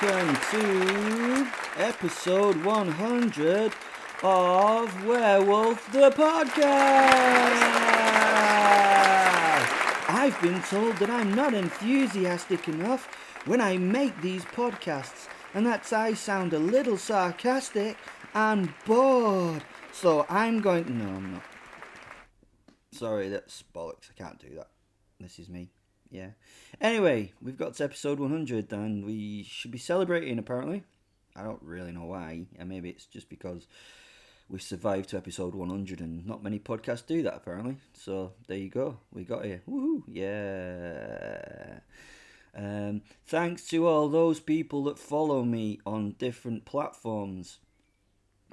welcome to episode 100 of Werewolf the podcast. I've been told that I'm not enthusiastic enough when I make these podcasts, and that I sound a little sarcastic and bored. So I'm going... No, I'm not. Sorry, that's bollocks. I can't do that. This is me. Yeah. Anyway, we've got to episode 100 and we should be celebrating, apparently. I don't really know why. And maybe it's just because we survived to episode 100 and not many podcasts do that, apparently. So there you go. We got here. Woohoo. Yeah. Thanks to all those people that follow me on different platforms.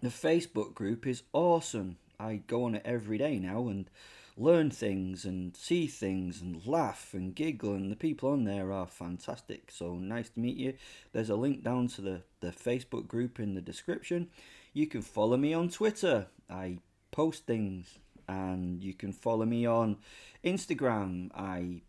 The Facebook group is awesome. I go on it every day now and learn things and see things and laugh and giggle, and the people on there are fantastic. So nice to meet you. There's a link down to the Facebook group in the description. You can follow me on Twitter. I post things. And you can follow me on Instagram. I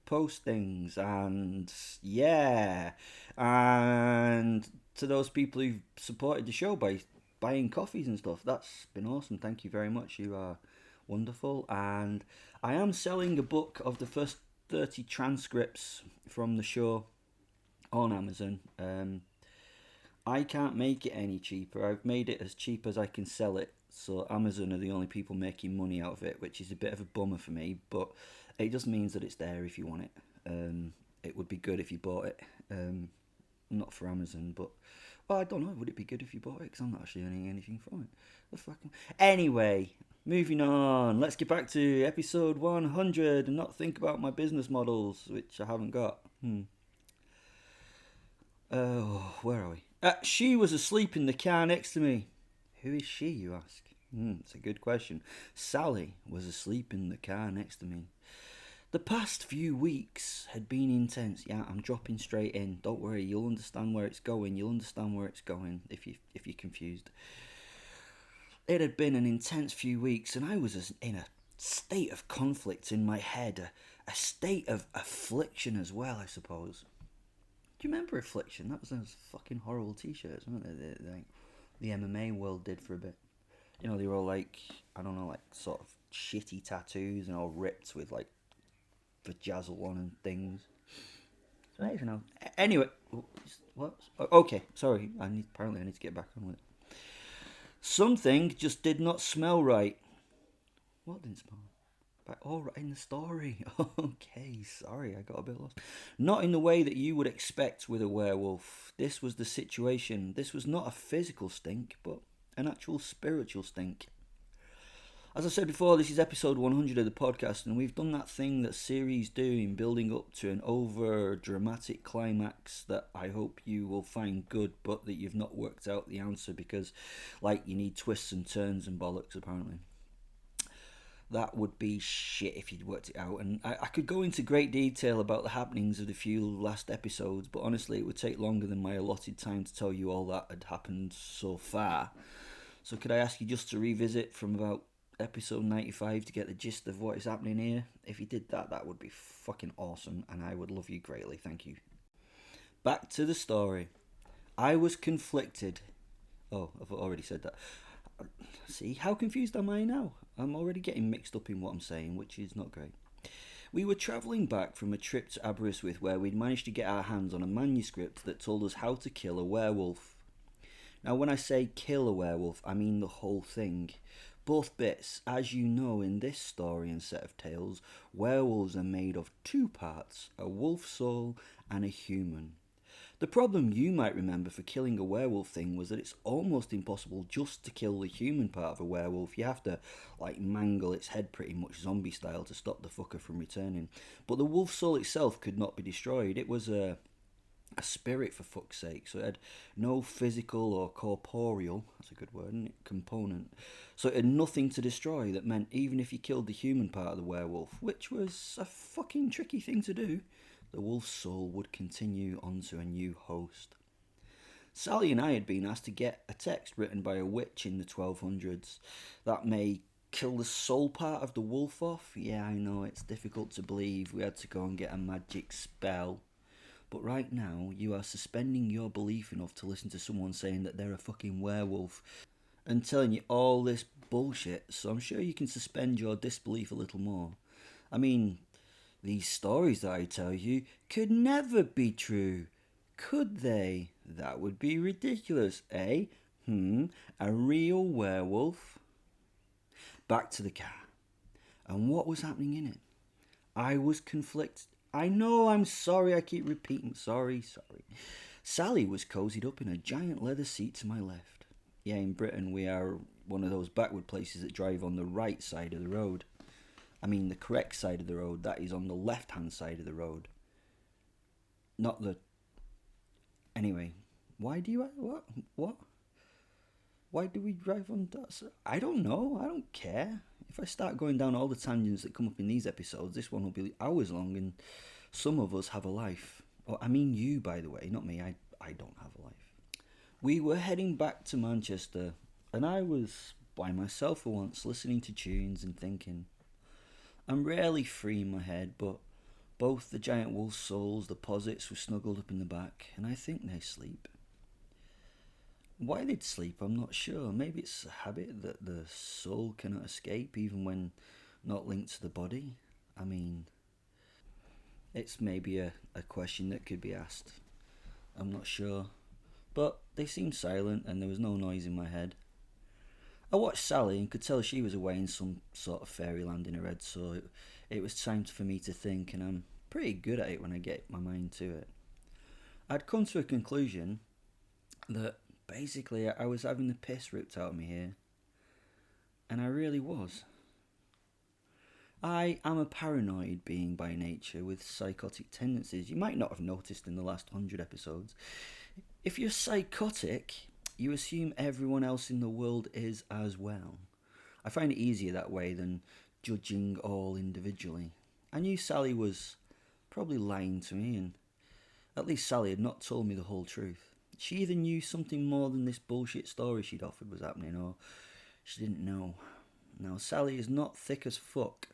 post things. And yeah. And to those people who've supported the show by buying coffees and stuff, that's been awesome. Thank you very much. You are wonderful. And I am selling a book of the first 30 transcripts from the show on Amazon. I can't make it any cheaper. I've made it as cheap as I can sell it, so Amazon are the only people making money out of it, which is a bit of a bummer for me, but it just means that it's there if you want it. It would be good if you bought it. Not for Amazon, but well, I don't know, would it be good if you bought it? Because I'm not actually earning anything from it. The fucking... Anyway, moving on. Let's get back to episode 100 and not think about my business models, which I haven't got. Oh, where are we? She was asleep in the car next to me. Who is she, you ask? It's a good question. Sally was asleep in the car next to me. The past few weeks had been intense. Yeah, I'm dropping straight in. Don't worry, you'll understand where it's going. You'll understand where it's going if you're confused. It had been an intense few weeks, and I was in a state of conflict in my head, a state of affliction as well, I suppose. Do you remember Affliction? That was those fucking horrible t-shirts, weren't they? The MMA world did for a bit. You know, they were all like, I don't know, like sort of shitty tattoos and all ripped with like vajazzle on and things. So I don't know. Anyway, what? Okay, sorry. Apparently I need to get back on with it. Something just did not smell right. What didn't smell? Oh, right, in the story. Okay, sorry, I got a bit lost. Not in the way that you would expect with a werewolf. This was the situation. This was not a physical stink, but an actual spiritual stink. As I said before, this is episode 100 of the podcast, and we've done that thing that series do in building up to an over-dramatic climax that I hope you will find good, but that you've not worked out the answer because, like, you need twists and turns and bollocks, apparently. That would be shit if you'd worked it out. And I could go into great detail about the happenings of the few last episodes, but honestly, it would take longer than my allotted time to tell you all that had happened so far. So could I ask you just to revisit from about episode 95 to get the gist of what is happening here? If you did that, that would be fucking awesome, and I would love you greatly. Thank you. Back to the story. I was conflicted. Oh, I've already said that. See, how confused am I now? I'm already getting mixed up in what I'm saying, which is not great. We were travelling back from a trip to Aberystwyth where we'd managed to get our hands on a manuscript that told us how to kill a werewolf. Now, when I say kill a werewolf, I mean the whole thing. Both bits. As you know in this story and set of tales, werewolves are made of two parts, a wolf soul and a human. The problem you might remember for killing a werewolf thing was that it's almost impossible just to kill the human part of a werewolf. You have to, like, mangle its head pretty much zombie style to stop the fucker from returning. But the wolf soul itself could not be destroyed. It was a spirit, for fuck's sake, so it had no physical or corporeal, that's a good word, isn't it, component. So it had nothing to destroy. That meant even if you killed the human part of the werewolf, which was a fucking tricky thing to do, the wolf's soul would continue on to a new host. Sally and I had been asked to get a text written by a witch in the 1200s that may kill the soul part of the wolf off. Yeah, I know, it's difficult to believe we had to go and get a magic spell. But right now, you are suspending your belief enough to listen to someone saying that they're a fucking werewolf and telling you all this bullshit, so I'm sure you can suspend your disbelief a little more. I mean, these stories that I tell you could never be true. Could they? That would be ridiculous, eh? A real werewolf? Back to the car. And what was happening in it? I was conflicted. I know, I'm sorry, I keep repeating. Sorry. Sally was cozied up in a giant leather seat to my left. Yeah, in Britain we are one of those backward places that drive on the right side of the road. I mean the correct side of the road, that is on the left-hand side of the road. Not the... Anyway, why do you... What? Why do we drive on that? I don't know. I don't care. If I start going down all the tangents that come up in these episodes, this one will be hours long, and some of us have a life. Oh, I mean you, by the way, not me. I don't have a life. We were heading back to Manchester, and I was by myself for once, listening to tunes and thinking. I'm rarely free in my head, but both the giant wolf souls, the posits, were snuggled up in the back, and I think they sleep. Why they'd sleep, I'm not sure. Maybe it's a habit that the soul cannot escape even when not linked to the body. I mean, it's maybe a question that could be asked. I'm not sure. But they seemed silent and there was no noise in my head. I watched Sally and could tell she was away in some sort of fairyland in her head, so it was time for me to think, and I'm pretty good at it when I get my mind to it. I'd come to a conclusion that basically I was having the piss ripped out of me here. And I really was. I am a paranoid being by nature with psychotic tendencies. You might not have noticed in the last 100 episodes. If you're psychotic, you assume everyone else in the world is as well. I find it easier that way than judging all individually. I knew Sally was probably lying to me, and at least Sally had not told me the whole truth. She either knew something more than this bullshit story she'd offered was happening, or she didn't know. Now, Sally is not thick as fuck.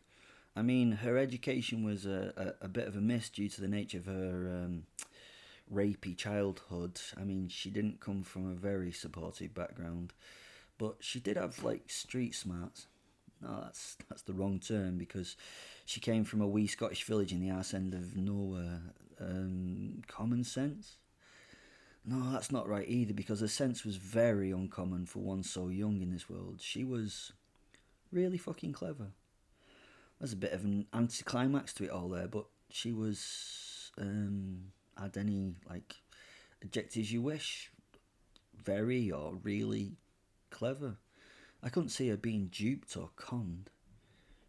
I mean, her education was a bit of a miss due to the nature of her rapey childhood. I mean, she didn't come from a very supportive background, but she did have, like, street smarts. No, that's the wrong term, because she came from a wee Scottish village in the arse end of nowhere. Common sense? No, that's not right either, because her sense was very uncommon for one so young in this world. She was really fucking clever. There's a bit of an anticlimax to it all there, but she was, had any, like, adjectives you wish. Very or really clever. I couldn't see her being duped or conned.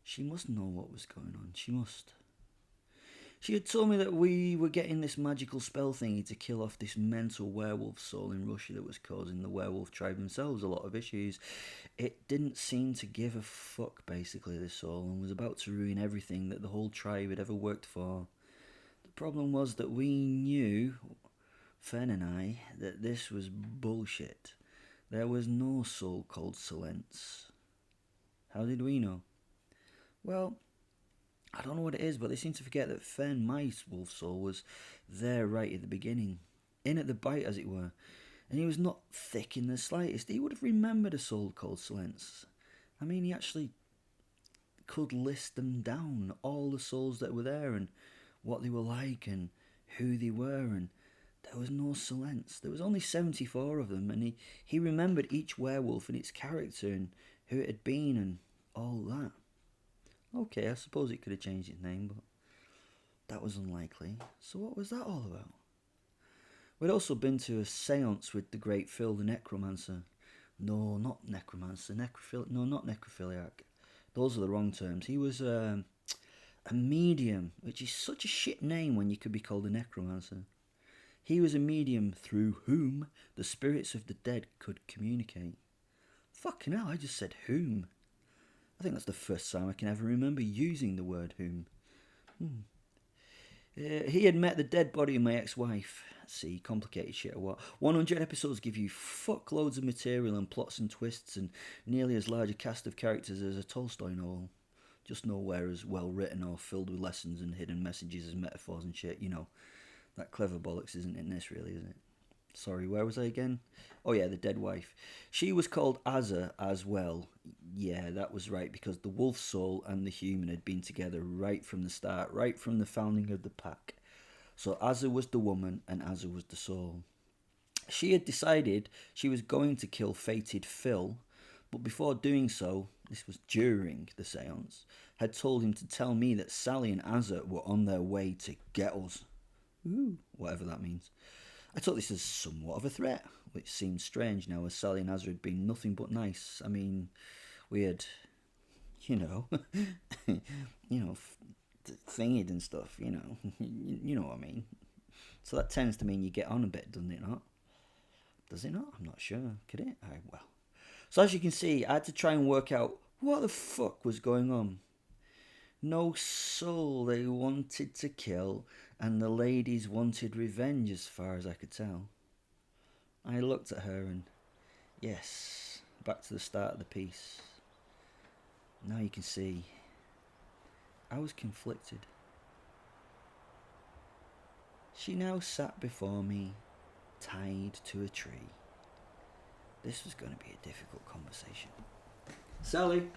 She must know what was going on. She must. She had told me that we were getting this magical spell thingy to kill off this mental werewolf soul in Russia that was causing the werewolf tribe themselves a lot of issues. It didn't seem to give a fuck, basically, this soul, and was about to ruin everything that the whole tribe had ever worked for. The problem was that we knew, Fen and I, that this was bullshit. There was no soul called Silence. How did we know? Well, I don't know what it is, but they seem to forget that Fen, my wolf soul, was there right at the beginning. In at the bite, as it were. And he was not thick in the slightest. He would have remembered a soul called Silence. I mean, he actually could list them down, all the souls that were there, and what they were like, and who they were, and there was no Silence. There was only 74 of them, and he remembered each werewolf and its character, and who it had been, and all that. Okay, I suppose it could have changed its name, but that was unlikely. So what was that all about? We'd also been to a seance with the great Phil the necromancer. No, not necromancer. Not necrophiliac. Those are the wrong terms. He was a medium, which is such a shit name when you could be called a necromancer. He was a medium through whom the spirits of the dead could communicate. Fucking hell, I just said whom. I think that's the first time I can ever remember using the word whom. He had met the dead body of my ex-wife. See, complicated shit or what? 100 episodes give you fuckloads of material and plots and twists and nearly as large a cast of characters as a Tolstoy novel. Just nowhere as well written or filled with lessons and hidden messages as metaphors and shit, you know. That clever bollocks isn't in this, really, is it? Sorry, where was I again? Oh yeah, the dead wife. She was called Azza as well. Yeah, that was right, because the wolf soul and the human had been together right from the start, right from the founding of the pack. So Azza was the woman and Azza was the soul. She had decided she was going to kill fated Phil, but before doing so, this was during the seance, had told him to tell me that Sally and Azza were on their way to get us. Ooh, whatever that means. I took this as somewhat of a threat, which seemed strange now, as Sally and Azra had been nothing but nice. I mean, we had, you know, thinged and stuff, you know what I mean. So that tends to mean you get on a bit, doesn't it not? Does it not? I'm not sure. Could it? Well. So as you can see, I had to try and work out what the fuck was going on. No soul they wanted to kill, and the ladies wanted revenge as far as I could tell. I looked at her and, yes, back to the start of the piece. Now you can see, I was conflicted. She now sat before me, tied to a tree. This was going to be a difficult conversation. Sally!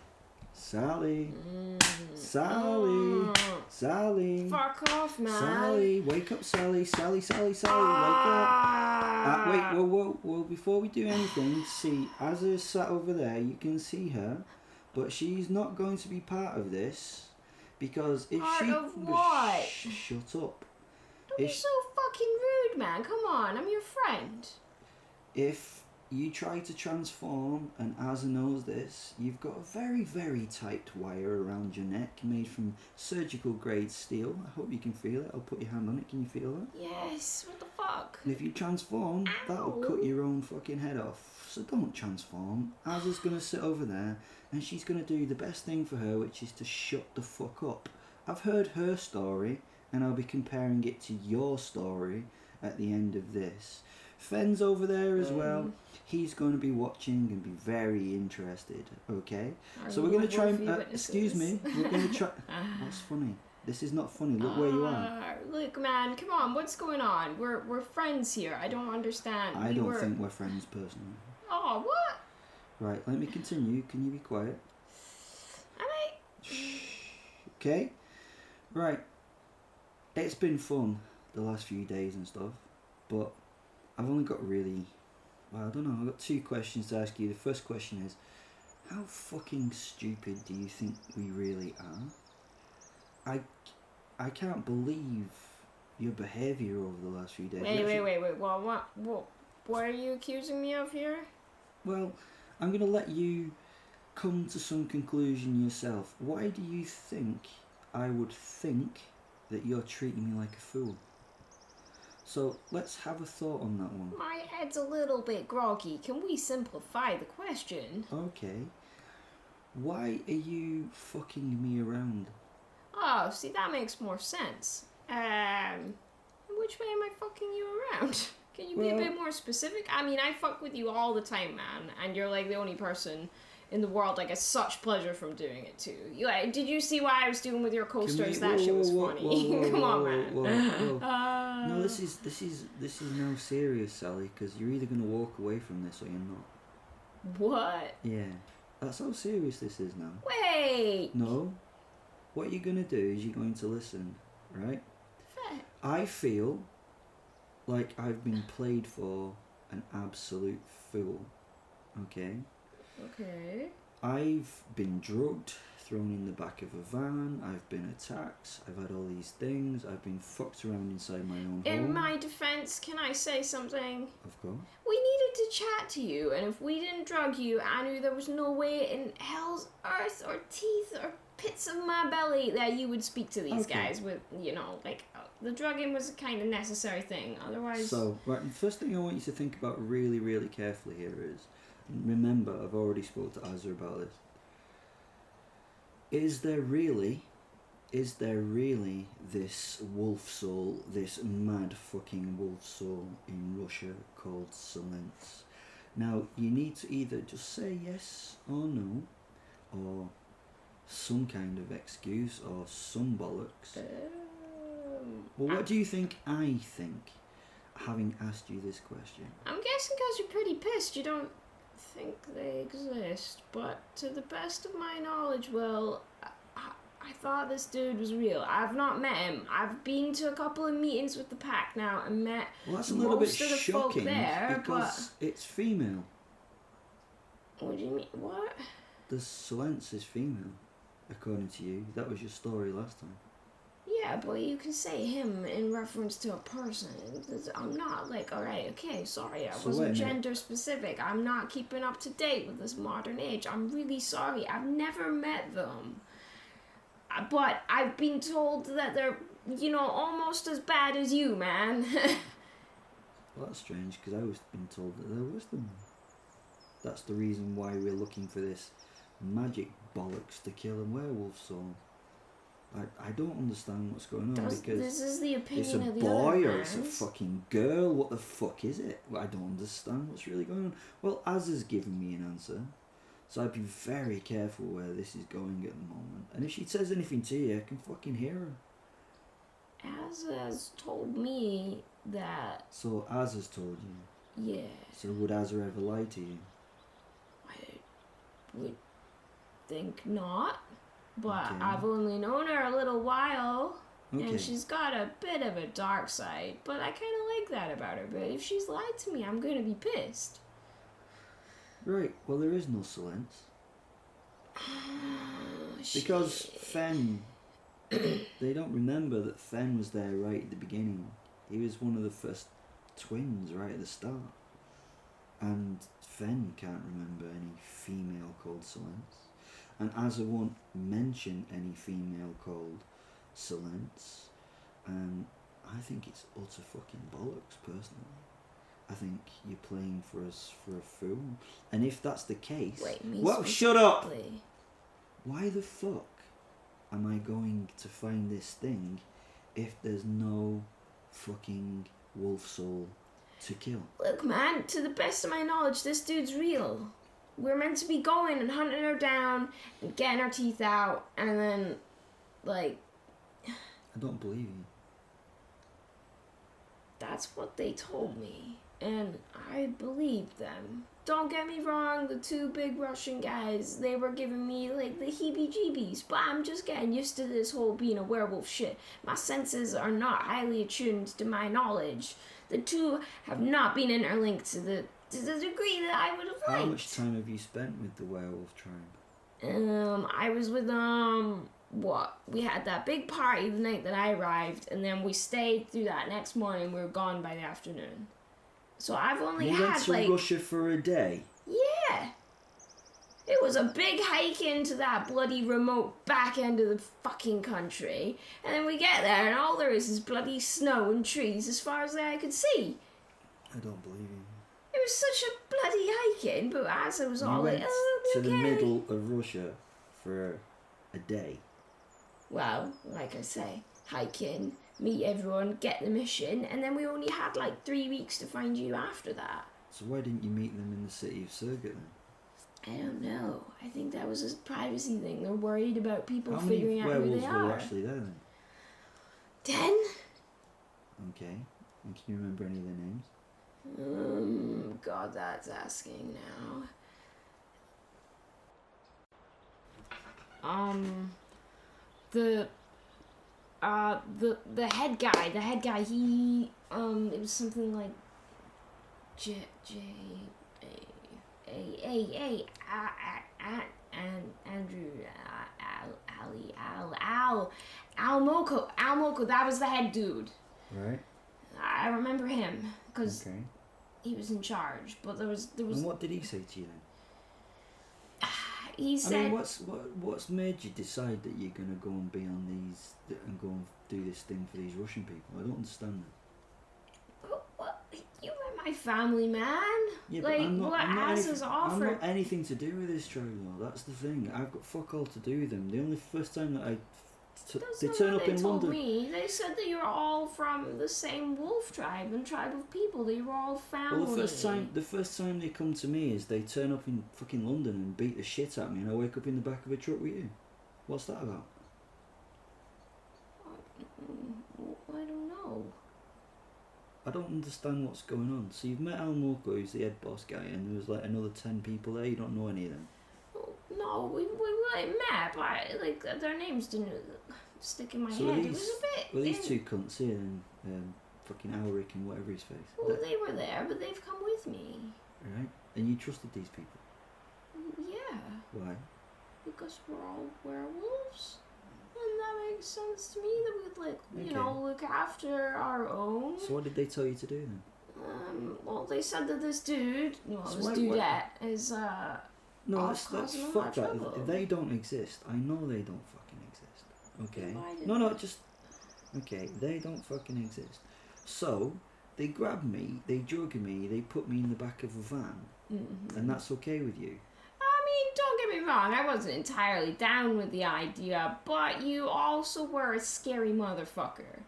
Sally! Sally! Sally! Fuck off, man! Sally! Wake up, Sally! Sally, wake up! Wait, whoa, before we do anything, see, Azza sat over there, you can see her, but she's not going to be part of this, because if part she... of what? Shut up. Don't be so fucking rude, man. Come on, I'm your friend. If you try to transform, and Azza knows this, you've got a very, very tight wire around your neck made from surgical grade steel. I hope you can feel it. I'll put your hand on it. Can you feel that? Yes, what the fuck? And if you transform, Ow. that'll cut your own fucking head off. So don't transform. Azza's going to sit over there, and she's going to do the best thing for her, which is to shut the fuck up. I've heard her story, and I'll be comparing it to your story at the end of this. Fen's over there as well. He's going to be watching and be very interested, okay? So we're going to try and... excuse me. We're going to try... What's funny? This is not funny. Look where you are. Look, man, come on. What's going on? We're friends here. I don't understand. I don't think we're friends, personally. Oh, what? Right, let me continue. Can you be quiet? Shh. Okay? Right. It's been fun the last few days and stuff, but I've only got really... Well, I don't know. I've got two questions to ask you. The first question is, how fucking stupid do you think we really are? I can't believe your behaviour over the last few days. Wait. Well, what are you accusing me of here? Well, I'm going to let you come to some conclusion yourself. Why do you think I would think that you're treating me like a fool? So let's have a thought on that one. My head's a little bit groggy. Can we simplify the question? Okay. Why are you fucking me around? Oh, see, that makes more sense. Which way am I fucking you around? Can you be a bit more specific? I mean, I fuck with you all the time, man, and you're like the only person in the world I get such pleasure from doing it to. Did you see what I was doing with your coasters? That shit was funny. Come on, man. No, this is now serious, Sally, because you're either going to walk away from this or you're not. What? Yeah, that's how serious this is now. Wait. No. What you're going to do is you're going to listen, right? Fair. I feel like I've been played for an absolute fool, okay? Okay. I've been drugged, thrown in the back of a van, I've been attacked, I've had all these things, I've been fucked around inside my own home. In my defense, can I say something? Of course. We needed to chat to you, and if we didn't drug you, I knew there was no way in hell's earth or teeth or pits of my belly that you would speak to these guys with, the drugging was a kind of necessary thing, otherwise... So, right, the first thing I want you to think about really, really carefully here is, remember, I've already spoke to Azza about this. Is there really this wolf soul, this mad fucking wolf soul in Russia called Silence? Now, you need to either just say yes or no, or some kind of excuse or some bollocks. Well, what do you think I think, having asked you this question? I'm guessing because you're pretty pissed you don't think they exist, but to the best of my knowledge, Will, I thought this dude was real. I've not met him. I've been to a couple of meetings with the pack now and met Well, that's a little bit most of the folk shocking there, because it's female. What do you mean? What? The Solence is female, according to you. That was your story last time. Yeah, but you can say him in reference to a person. I'm not like, alright, okay, sorry, I wasn't gender specific. I'm not keeping up to date with this modern age. I'm really sorry. I've never met them. But I've been told that they're, almost as bad as you, man. Well, that's strange, because I was been told that there was them. That's the reason why we're looking for this magic bollocks to kill a werewolf soul. I don't understand what's going on, because this is the opinion it's a of the boy other or it's a fucking girl. What the fuck is it? I don't understand what's really going on. Well, Az has given me an answer, so I'd be very careful where this is going at the moment. And if she says anything to you, I can fucking hear her. Az has told me that... So Az has told you? Yeah. So would Az ever lie to you? I would think not. But Okay. I've only known her a little while, Okay. and she's got a bit of a dark side, but I kind of like that about her. But if she's lied to me, I'm going to be pissed. Right, well, there is no Solence. Because Fen, they don't remember that Fen was there right at the beginning. He was one of the first twins right at the start. And Fen can't remember any female called Solence. And Asa won't mention any female called Solence. I think it's utter fucking bollocks, personally. I think you're playing for us for a fool. And if that's the case... Wait, me well, shut up! specifically? Why the fuck am I going to find this thing if there's no fucking wolf soul to kill? Look, man, to the best of my knowledge, this dude's real. We're meant to be going and hunting her down and getting our teeth out, and then, like... I don't believe you. That's what they told me, and I believed them. Don't get me wrong, the two big Russian guys, they were giving me, like, the heebie-jeebies, but I'm just getting used to this whole being a werewolf shit. My senses are not highly attuned to my knowledge. The two have not been interlinked to the degree that I would have liked. How much time have you spent with the werewolf tribe? I was with, we had that big party the night that I arrived, and then we stayed through that next morning. We were gone by the afternoon. So I've only You went had, to Russia for a day? Yeah. It was a big hike into that bloody remote back end of the fucking country. And then we get there, and all there is bloody snow and trees as far as the eye could see. I don't believe you. It was such a bloody hiking, but as I was all You like, went oh, to okay. the middle of Russia for a day? Well, like I say, hike in, meet everyone, get the mission, and then we only had like 3 weeks to find you after that. So why didn't you meet them in the city of Surgut then? I don't know. I think that was a privacy thing. They're worried about people How many figuring out who werewolves they were are. actually there then? 10? Okay. And can you remember any of their names? God, that's asking now. The head guy, he, it was something like Andrew, Al Moko, that was the head dude. Right. I remember him, because Okay. he was in charge, but there was. And what did he say to you then? He said. I mean, what's made you decide that you're gonna go and be on these and go and do this thing for these Russian people? I don't understand that. Well, you were my family, man. Yeah, like, but I'm not, what I'm not As anything, is I'm offered. not anything to do with this tribe though. That's the thing. I've got fuck all to do with them. The only first time that That's they not turn what up they in told London. me. They said that you're all from the same wolf tribe and tribe of people. That you're all family. Well, the first time they come to me is they turn up in fucking London and beat the shit out of me, and I wake up in the back of a truck with you. What's that about? What I don't understand what's going on. So you've met Al Morco, who's the head boss guy, and there was like another 10 people there. You don't know any of them. No, we like met, but like their names didn't stick in my head. It was a bit. Well, these two cunts here, and fucking Alric and whatever his face. Well, they were there, but they've come with me. Right, and you trusted these people. Yeah. Why? Because we're all werewolves. And that makes sense to me that we'd like, you know, look after our own. So what did they tell you to do then? Well, they said that this dude, So dudette is, no, that's fuck that. If they don't exist, I know they don't fucking exist. Okay? No, just... Okay, they don't fucking exist. So, they grab me, they drug me, they put me in the back of a van. Mm-hmm. And that's okay with you? I mean, don't get me wrong, I wasn't entirely down with the idea, but you also were a scary motherfucker.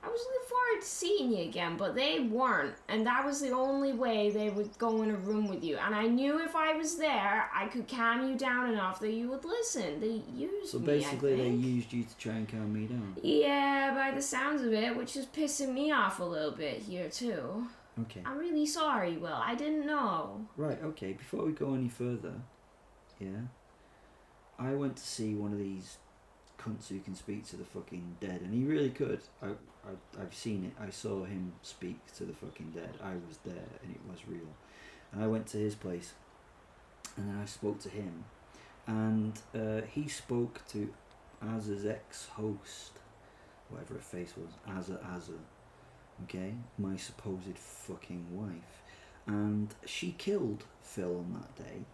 I was looking forward to seeing you again, but they weren't, and that was the only way they would go in a room with you. And I knew if I was there, I could calm you down enough that you would listen. They used me, So basically they used you to try and calm me down? Yeah, by the sounds of it, which is pissing me off a little bit here, too. Okay. I'm really sorry, Will. I didn't know. Right, okay, before we go any further, yeah, I went to see one of these cunts who can speak to the fucking dead, and he really could. I've seen it. I saw him speak to the fucking dead. I was there, and it was real. And I went to his place, and then I spoke to him, and he spoke to Azza's ex-host, whatever her face was, Azza, okay, my supposed fucking wife, and she killed Phil on that day,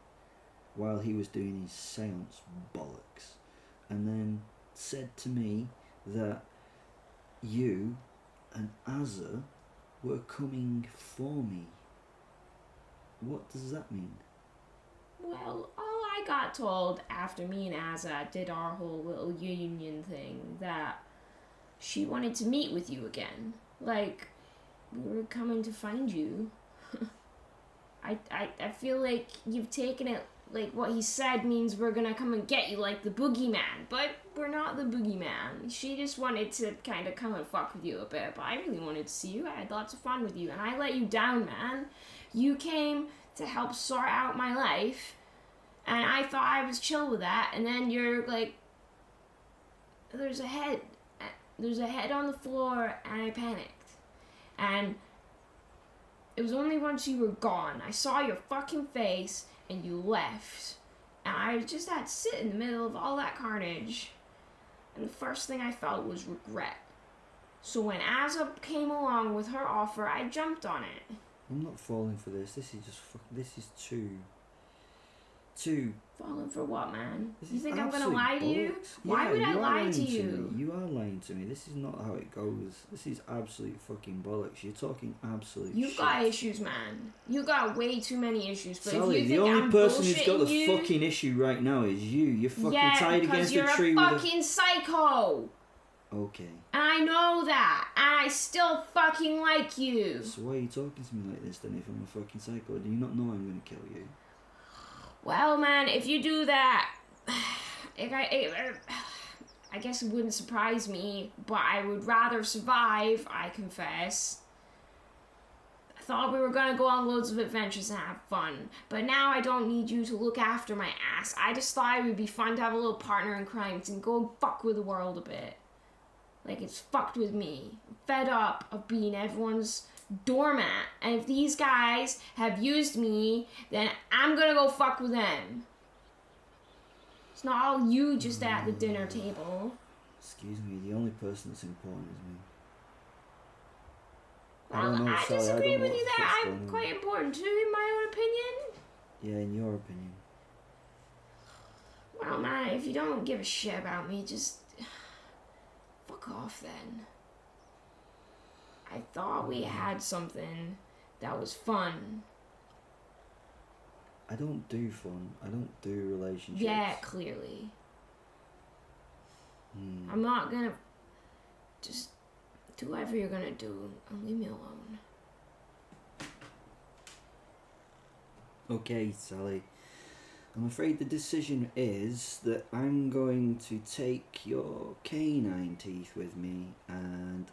while he was doing his seance bollocks, and then said to me that you and Azza were coming for me. What does that mean? Well, all I got told after me and Azza did our whole little union thing, that she wanted to meet with you again. Like, we were coming to find you. I feel like you've taken it, like what he said means we're gonna come and get you like the boogeyman, but we're not the boogeyman. She just wanted to kind of come and fuck with you a bit, but I really wanted to see you. I had lots of fun with you, and I let you down, man. You came to help sort out my life, and I thought I was chill with that, and then you're like, there's a head on the floor, and I panicked. And it was only once you were gone, I saw your fucking face, and you left. And I just had to sit in the middle of all that carnage. And the first thing I felt was regret. So when Azza came along with her offer, I jumped on it. I'm not falling for this. This is just this is too... Falling for what, man? You think I'm gonna lie to you? Why Yeah, would I lie to me. you? You are lying to me. This is not how it goes. This is absolute fucking bollocks. You're talking absolute You've shit. got issues, man. You got way too many issues. But Sally, if you the think only I'm person who's got the bullshitting fucking issue right now is you. You're fucking tied against the tree you're a with fucking psycho. Okay. And I know that. And I still fucking like you. So why are you talking to me like this then if I'm a fucking psycho? Do you not know I'm going to kill you? Well, man, if you do that, I guess it wouldn't surprise me, but I would rather survive, I confess. I thought we were gonna go on loads of adventures and have fun, but now I don't need you to look after my ass. I just thought it would be fun to have a little partner in crime and go fuck with the world a bit. Like, it's fucked with me. I'm fed up of being everyone's doormat, and if these guys have used me, then I'm gonna go fuck with them. It's not all you just at the dinner table. Excuse me, the only person that's important is me. Well, I disagree with you there. I'm quite important too, in my own opinion. Yeah, in your opinion. Well, man, if you don't give a shit about me, just fuck off then. I thought we had something that was fun. I don't do fun. I don't do relationships. Yeah, clearly. I'm not gonna... Just do whatever you're gonna do and leave me alone. Okay, Sally. I'm afraid the decision is that I'm going to take your canine teeth with me, and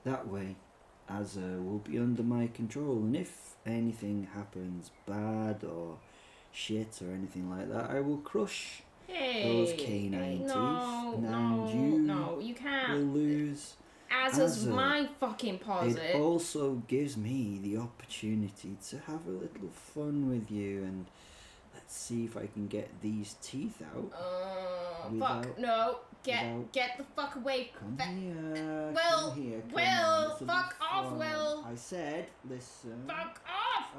that way Azza will be under my control, and if anything happens bad or shit or anything like that, I will crush those canine teeth, and you can't. will lose. Azza's my fucking posit. It also gives me the opportunity to have a little fun with you, and let's see if I can get these teeth out. Fuck, no. Get the fuck away. Come here. Will, come here. Come Will, on, fuck off, Will. I said, listen. Fuck off.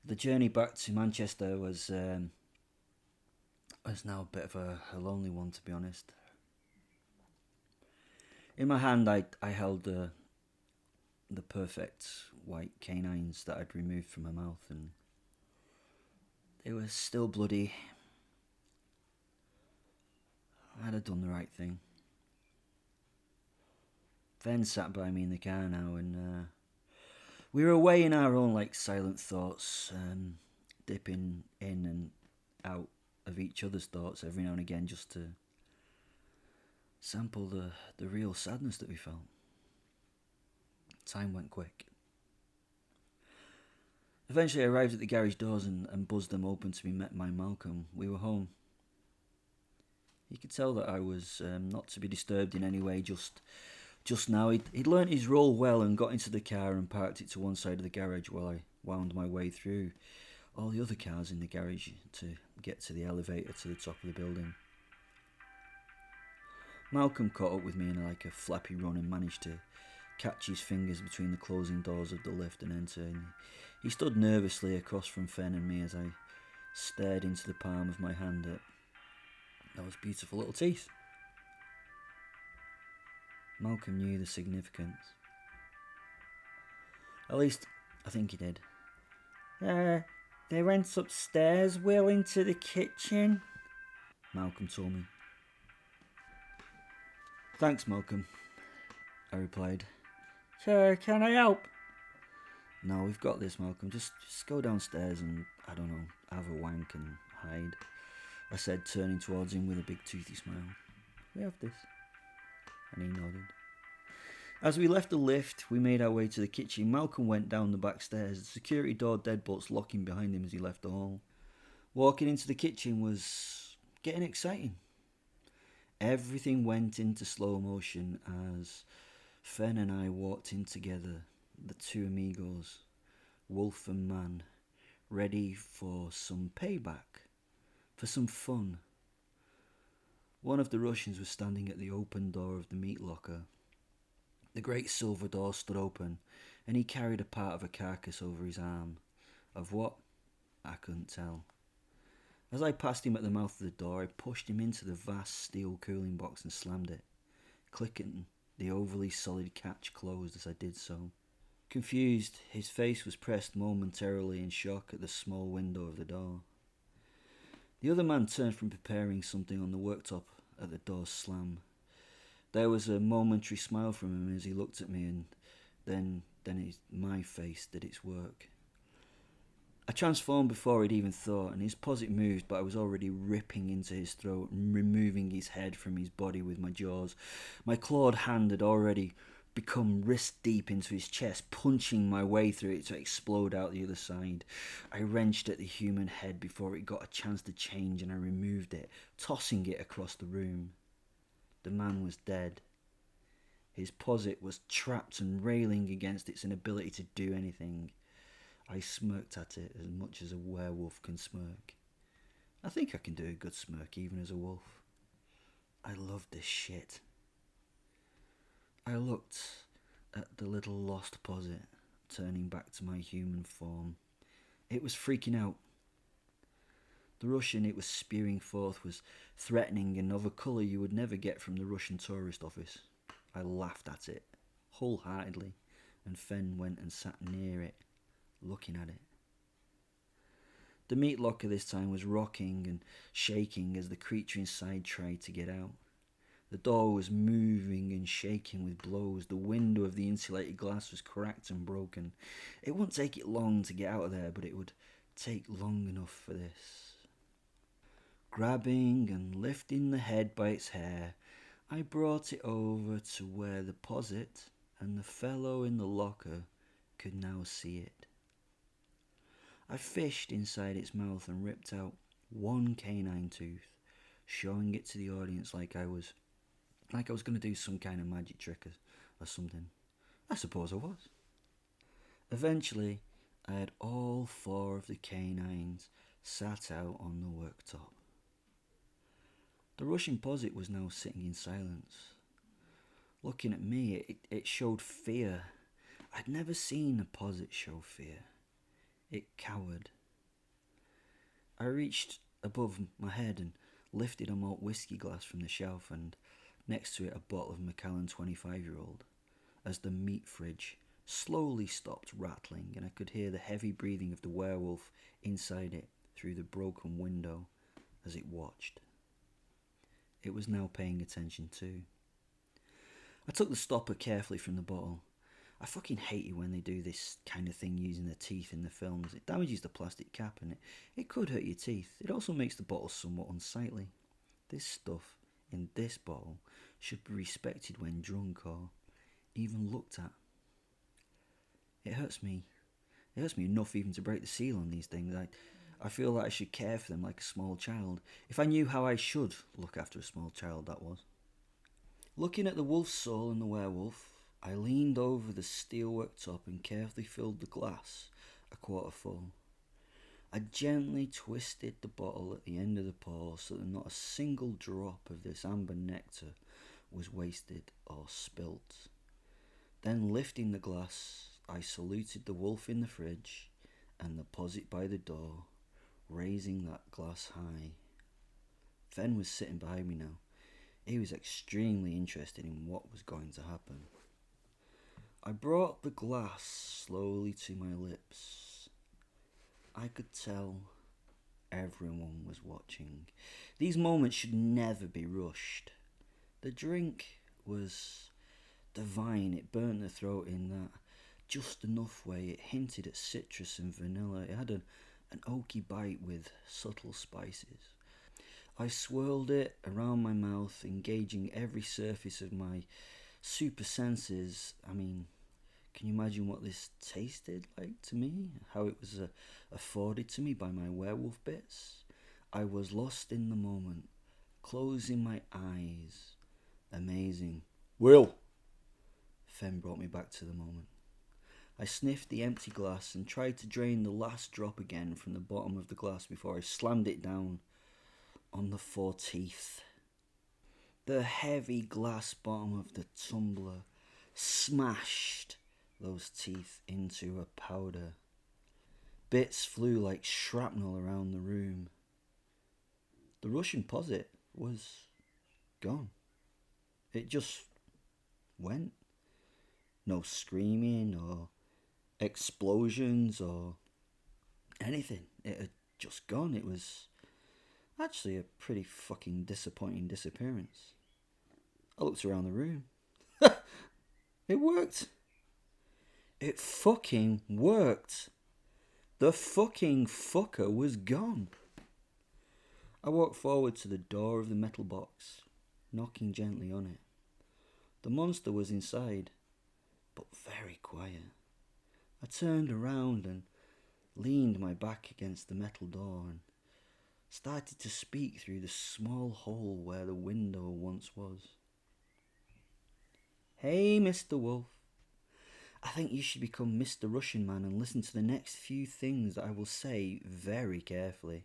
The journey back to Manchester was now a bit of a lonely one, to be honest. In my hand, I held the perfect white canines that I'd removed from my mouth, and they were still bloody. I'd have done the right thing. Fen sat by me in the car now, and we were away in our own silent thoughts, dipping in and out of each other's thoughts every now and again, just to sample the real sadness that we felt. Time went quick. Eventually I arrived at the garage doors and buzzed them open to be met by Malcolm. We were home. He could tell that I was not to be disturbed in any way just now. He'd learnt his role well and got into the car and parked it to one side of the garage while I wound my way through all the other cars in the garage to get to the elevator to the top of the building. Malcolm caught up with me in a flappy run and managed to catch his fingers between the closing doors of the lift and enter. He stood nervously across from Fen and me as I stared into the palm of my hand at those beautiful little teeth. Malcolm knew the significance. At least, I think he did. They went upstairs, Will, into the kitchen, Malcolm told me. Thanks, Malcolm, I replied. Sir, can I help? No, we've got this, Malcolm. Just go downstairs and, I don't know, have a wank and hide, I said, turning towards him with a big toothy smile. We have this. And he nodded. As we left the lift, we made our way to the kitchen. Malcolm went down the back stairs, the security door deadbolts locking behind him as he left the hall. Walking into the kitchen was getting exciting. Everything went into slow motion as Fen and I walked in together, the two amigos, wolf and man, ready for some payback, for some fun. One of the Russians was standing at the open door of the meat locker. The great silver door stood open, and he carried a part of a carcass over his arm. Of what? I couldn't tell. As I passed him at the mouth of the door, I pushed him into the vast steel cooling box and slammed it, clicking the overly solid catch closed as I did so. Confused, his face was pressed momentarily in shock at the small window of the door. The other man turned from preparing something on the worktop at the door's slam. There was a momentary smile from him as he looked at me, and then my face did its work. I transformed before he'd even thought, and his posit moved, but I was already ripping into his throat and removing his head from his body with my jaws. My clawed hand had already become wrist deep into his chest, punching my way through it to explode out the other side. I wrenched at the human head before it got a chance to change, and I removed it, tossing it across the room. The man was dead. His posit was trapped and railing against its inability to do anything. I smirked at it as much as a werewolf can smirk. I think I can do a good smirk even as a wolf. I loved this shit. I looked at the little lost posit, turning back to my human form. It was freaking out. The Russian it was spewing forth was threatening and of a colour you would never get from the Russian tourist office. I laughed at it, wholeheartedly, and Fen went and sat near it, looking at it. The meat locker this time was rocking and shaking as the creature inside tried to get out. The door was moving and shaking with blows. The window of the insulated glass was cracked and broken. It wouldn't take it long to get out of there, but it would take long enough for this. Grabbing and lifting the head by its hair, I brought it over to where the posset and the fellow in the locker could now see it. I fished inside its mouth and ripped out one canine tooth, showing it to the audience like I was going to do some kind of magic trick or something. I suppose I was. Eventually, I had all 4 of the canines sat out on the worktop. The Russian posset was now sitting in silence. Looking at me, it showed fear. I'd never seen a posset show fear. It cowered. I reached above my head and lifted a malt whiskey glass from the shelf, and next to it a bottle of Macallan 25-year-old, as the meat fridge slowly stopped rattling and I could hear the heavy breathing of the werewolf inside it through the broken window as it watched. It was now paying attention too. I took the stopper carefully from the bottle. I fucking hate it when they do this kind of thing using their teeth in the films. It damages the plastic cap and it could hurt your teeth. It also makes the bottle somewhat unsightly. This stuff in this bottle should be respected when drunk or even looked at. It hurts me enough even to break the seal on these things. I feel like I should care for them like a small child. If I knew how I should look after a small child, that was. Looking at the wolf's soul and the werewolf, I leaned over the steel worktop and carefully filled the glass a quarter full. I gently twisted the bottle at the end of the pour so that not a single drop of this amber nectar was wasted or spilt. Then lifting the glass, I saluted the wolf in the fridge and the posset by the door, raising that glass high. Fen was sitting behind me now. He was extremely interested in what was going to happen. I brought the glass slowly to my lips. I could tell everyone was watching. These moments should never be rushed. The drink was divine. It burnt the throat in that just enough way. It hinted at citrus and vanilla. It had an oaky bite with subtle spices. I swirled it around my mouth, engaging every surface of my super senses. I mean, can you imagine what this tasted like to me? How it was afforded to me by my werewolf bits? I was lost in the moment, closing my eyes. Amazing. Will! Fen brought me back to the moment. I sniffed the empty glass and tried to drain the last drop again from the bottom of the glass before I slammed it down on the 4 teeth. The heavy glass bottom of the tumbler smashed those teeth into a powder. Bits flew like shrapnel around the room. The Russian posset was gone. It just went. No screaming or explosions or anything. It had just gone. It was actually a pretty fucking disappointing disappearance. I looked around the room. It worked. It fucking worked. The fucking fucker was gone. I walked forward to the door of the metal box, knocking gently on it. The monster was inside, but very quiet. I turned around and leaned my back against the metal door and started to speak through the small hole where the window once was. Hey, Mr. Wolf. I think you should become Mr. Russian Man and listen to the next few things that I will say very carefully.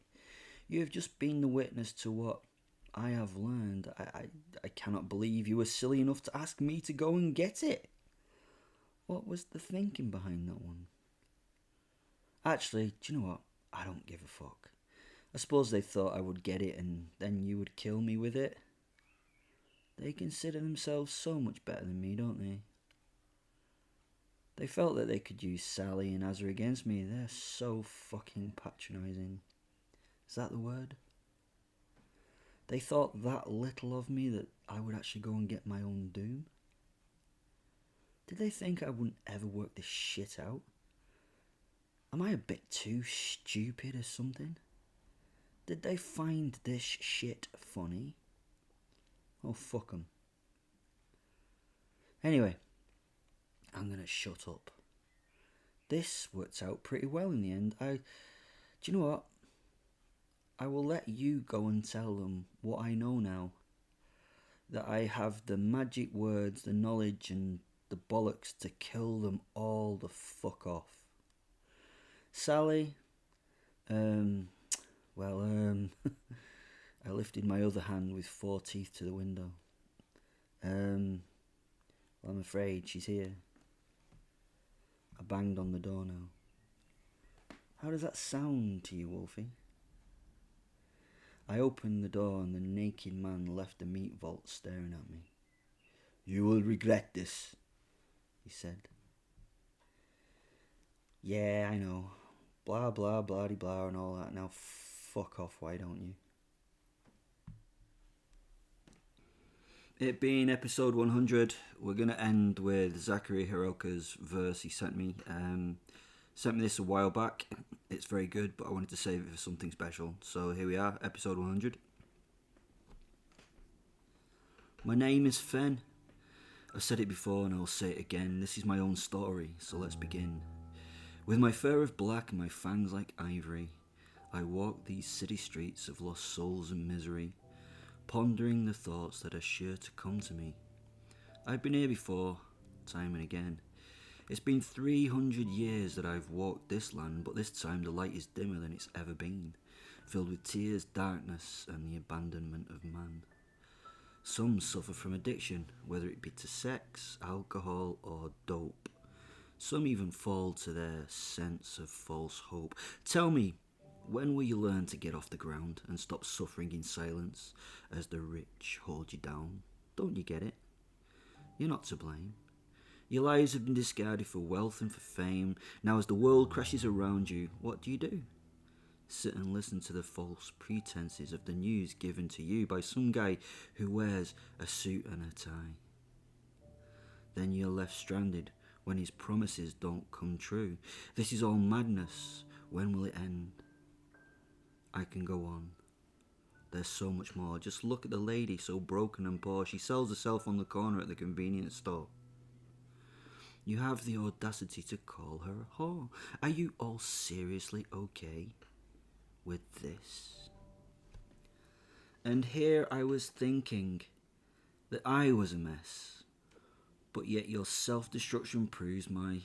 You have just been the witness to what I have learned. I cannot believe you were silly enough to ask me to go and get it. What was the thinking behind that one? Actually, do you know what? I don't give a fuck. I suppose they thought I would get it and then you would kill me with it. They consider themselves so much better than me, don't they? They felt that they could use Sally and Azra against me. They're so fucking patronising. Is that the word? They thought that little of me that I would actually go and get my own doom? Did they think I wouldn't ever work this shit out? Am I a bit too stupid or something? Did they find this shit funny? Oh, fuck 'em. Anyway, I'm gonna shut up. This worked out pretty well in the end. Do you know what? I will let you go and tell them what I know now. That I have the magic words, the knowledge and the bollocks to kill them all the fuck off. Sally, I lifted my other hand with 4 teeth to the window. I'm afraid she's here. I banged on the door now. How does that sound to you, Wolfie? I opened the door and the naked man left the meat vault staring at me. You will regret this, he said. Yeah, I know. Blah, blah, blah-de-blah and all that. Now fuck off, why don't you? It being episode 100, we're going to end with Zachary Hiroka's verse he sent me. Sent me this a while back. It's very good, but I wanted to save it for something special. So here we are, episode 100. My name is Fen. I've said it before and I'll say it again. This is my own story, so let's begin. With my fur of black and my fangs like ivory, I walk these city streets of lost souls and misery, pondering the thoughts that are sure to come to me. I've been here before, time and again. It's been 300 years that I've walked this land, but this time the light is dimmer than it's ever been, filled with tears, darkness, and the abandonment of man. Some suffer from addiction, whether it be to sex, alcohol, or dope. Some even fall to their sense of false hope. Tell me, when will you learn to get off the ground and stop suffering in silence as the rich hold you down? Don't you get it? You're not to blame. Your lives have been discarded for wealth and for fame. Now as the world crashes around you, what do? Sit and listen to the false pretenses of the news given to you by some guy who wears a suit and a tie. Then you're left stranded when his promises don't come true. This is all madness. When will it end? I can go on. There's so much more. Just look at the lady, so broken and poor. She sells herself on the corner at the convenience store. You have the audacity to call her a whore. Are you all seriously okay with this? And here I was thinking that I was a mess, but yet your self-destruction proves my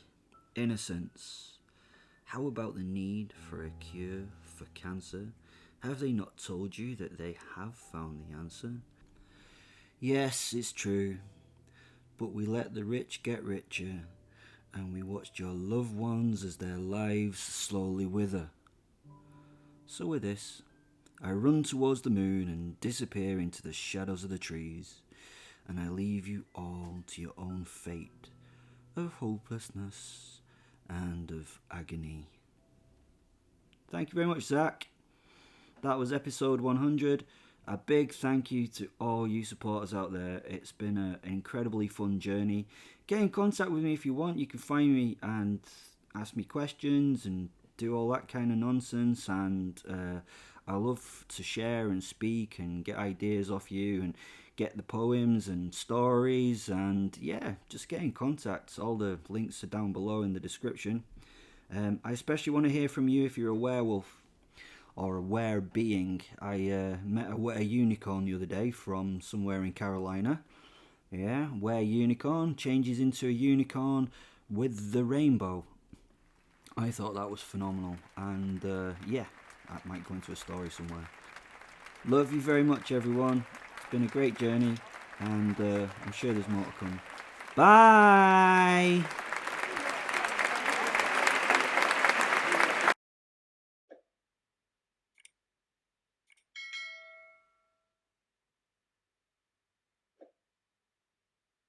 innocence. How about the need for a cure for cancer? Have they not told you that they have found the answer? Yes, it's true. But we let the rich get richer, and we watched your loved ones as their lives slowly wither. So with this, I run towards the moon and disappear into the shadows of the trees, and I leave you all to your own fate of hopelessness and of agony. Thank you very much, Zach. That was episode 100. A big thank you to all you supporters out there. It's been an incredibly fun journey. Get in contact with me if you want. You can find me and ask me questions and do all that kind of nonsense. And I love to share and speak and get ideas off you and get the poems and stories. And yeah, just get in contact. All the links are down below in the description. I especially want to hear from you if you're a werewolf or a were-being. I met a unicorn the other day from somewhere in Carolina. Yeah, were-unicorn changes into a unicorn with the rainbow. I thought that was phenomenal, and yeah, that might go into a story somewhere. Love you very much, everyone. It's been a great journey, and I'm sure there's more to come. Bye!